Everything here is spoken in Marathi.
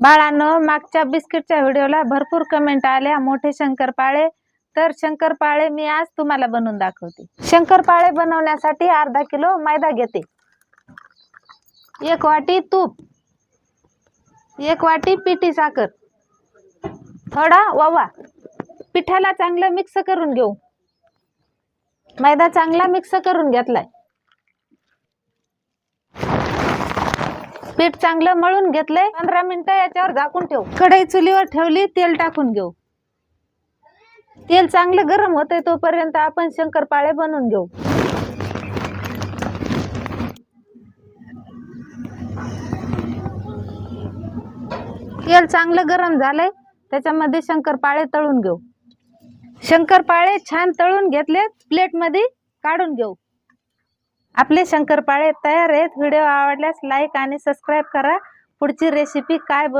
बाळांनो, मागच्या बिस्किटच्या व्हिडिओला भरपूर कमेंट आल्या मोठे शंकरपाळे। तर शंकरपाळे मी आज तुम्हाला बनवून दाखवते। शंकरपाळे बनवण्यासाठी अर्धा किलो मैदा घेते, 1 वाटी तूप, 1 वाटी पिठी साखर, थोडा ओवा। पिठाला चांगलं मिक्स करून घेऊ। मैदा चांगला मिक्स करून घेतलाय। पीठ चांगलं मळून घेतलंय। 15 मिनिटं याच्यावर झाकून ठेवू। कढई चुलीवर ठेवली, तेल टाकून घेऊ। तेल चांगलं गरम होतंय तोपर्यंत आपण शंकरपाळे बनवून घेऊ। तेल चांगलं गरम झालंय, त्याच्यामध्ये शंकरपाळे तळून घेऊ। शंकरपाळे छान तळून घेतले, प्लेट मध्ये काढून घेऊ। आपले शंकरपाळे तयार आहेत। व्हिडिओ आवडल्यास लाईक आणि सबस्क्राइब करा। पुढची रेसिपी काय